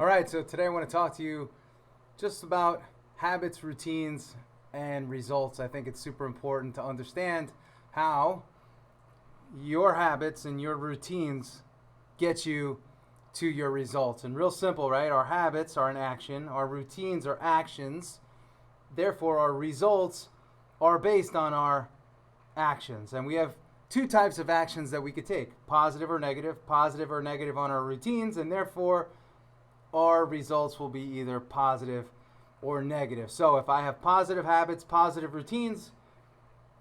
All right, so today I want to talk to you just about habits, routines, and results. I think it's super important to understand how your habits and your routines get you to your results. And real simple, right? Our habits are an action, our routines are actions. Therefore, our results are based on our actions. And we have two types of actions that we could take, positive or negative on our routines, and therefore our results will be either positive or negative. So if I have positive habits, positive routines,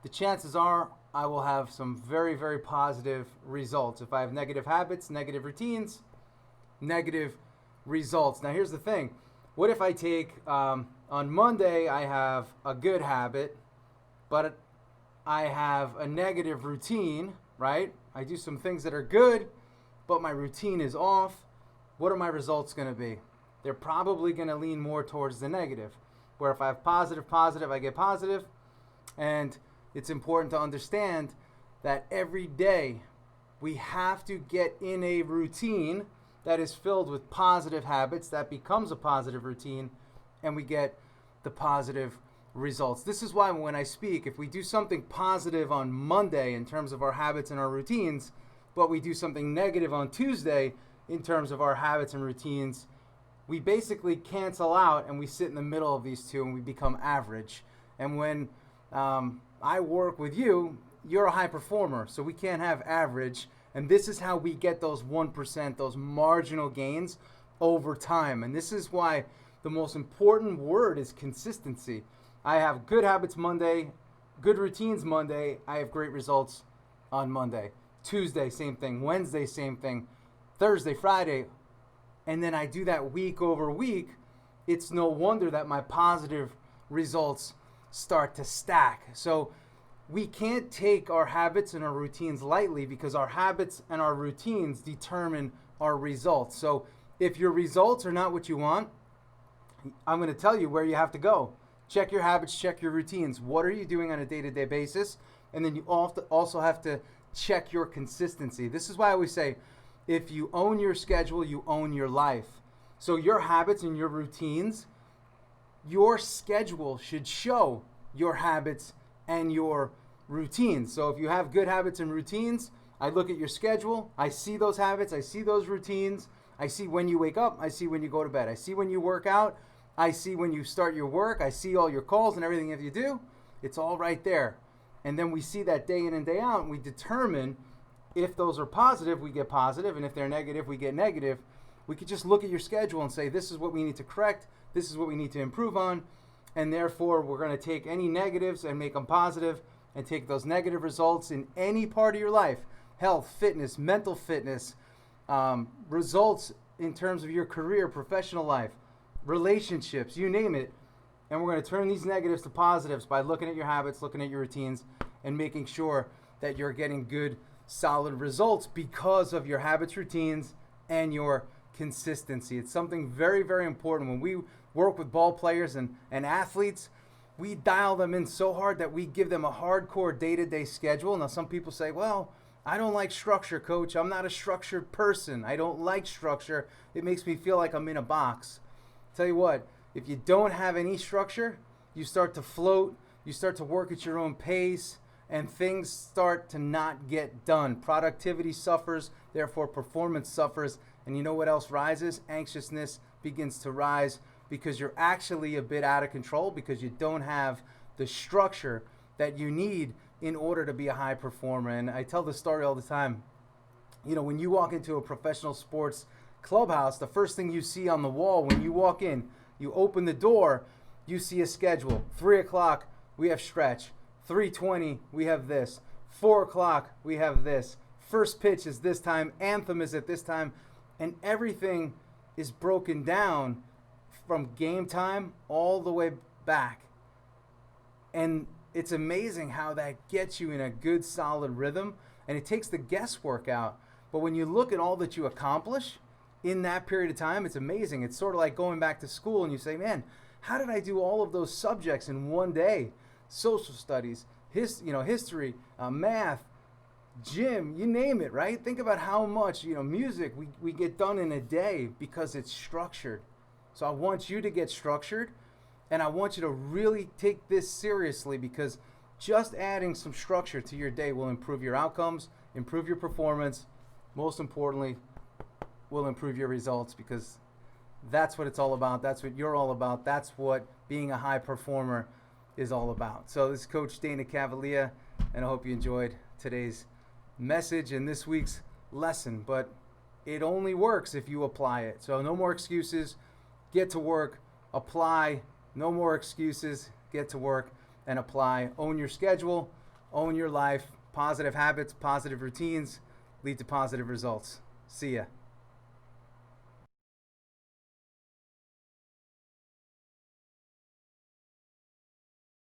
the chances are I will have some very, very positive results. If I have negative habits, negative routines, negative results. Now here's the thing. What if I take, on Monday I have a good habit, but I have a negative routine, right? I do some things that are good, but my routine is off. What are my results going to be? They're probably going to lean more towards the negative. Where if I have positive, I get positive. And it's important to understand that every day we have to get in a routine that is filled with positive habits that becomes a positive routine, and we get the positive results. This is why when I speak, if we do something positive on Monday in terms of our habits and our routines, but we do something negative on Tuesday in terms of our habits and routines, we basically cancel out and we sit in the middle of these two and we become average. And when I work with you, you're a high performer, so we can't have average. And this is how we get those 1%, those marginal gains over time. And this is why the most important word is consistency. I have good habits Monday, good routines Monday. I have great results on Monday. Tuesday, same thing. Wednesday, same thing. Thursday, Friday. And then I do that week over week. It's no wonder that my positive results start to stack. So we can't take our habits and our routines lightly, because our habits and our routines determine our results. So if your results are not what you want, I'm going to tell you where you have to go. Check your habits, check your routines. What are you doing on a day-to-day basis? And then you also have to check your consistency. This is why I always say, if you own your schedule, you own your life. So your habits and your routines, your schedule should show your habits and your routines. So if you have good habits and routines, I look at your schedule, I see those habits, I see those routines, I see when you wake up, I see when you go to bed, I see when you work out, I see when you start your work, I see all your calls and everything that you do. It's all right there. And then we see that day in and day out, and we determine if those are positive, we get positive, and if they're negative, we get negative. We could just look at your schedule and say, this is what we need to correct, this is what we need to improve on, and therefore we're going to take any negatives and make them positive, and take those negative results in any part of your life, health, fitness, mental fitness, results in terms of your career, professional life, relationships, you name it, and we're going to turn these negatives to positives by looking at your habits, looking at your routines, and making sure that you're getting good, solid results because of your habits, routines, and your consistency. It's something very, very important. When we work with ball players and athletes, we dial them in so hard that we give them a hardcore day-to-day schedule. Now, some people say, well, I don't like structure, coach. I'm not a structured person. I don't like structure. It makes me feel like I'm in a box. Tell you what, if you don't have any structure, you start to float, you start to work at your own pace, and things start to not get done. Productivity suffers, therefore performance suffers. And you know what else rises? Anxiousness begins to rise, because you're actually a bit out of control, because you don't have the structure that you need in order to be a high performer. And I tell this story all the time. You know, when you walk into a professional sports clubhouse, the first thing you see on the wall when you walk in, you open the door, you see a schedule. 3 o'clock, we have stretch. 3:20, we have this. 4 o'clock, we have this. First pitch is this time. Anthem is at this time. And everything is broken down from game time all the way back. And it's amazing how that gets you in a good, solid rhythm. And it takes the guesswork out. But when you look at all that you accomplish in that period of time, it's amazing. It's sort of like going back to school and you say, man, how did I do all of those subjects in one day? Social studies, history, math, gym, you name it, right? Think about how much, music we get done in a day because it's structured. So I want you to get structured, and I want you to really take this seriously, because just adding some structure to your day will improve your outcomes, improve your performance, most importantly, will improve your results, because that's what it's all about. That's what you're all about. That's what being a high performer is all about. So this is Coach Dana Cavalea, and I hope you enjoyed today's message and this week's lesson. But it only works if you apply it. So no more excuses. Get to work. Apply. No more excuses. Get to work and apply. Own your schedule. Own your life. Positive habits, positive routines lead to positive results. See ya.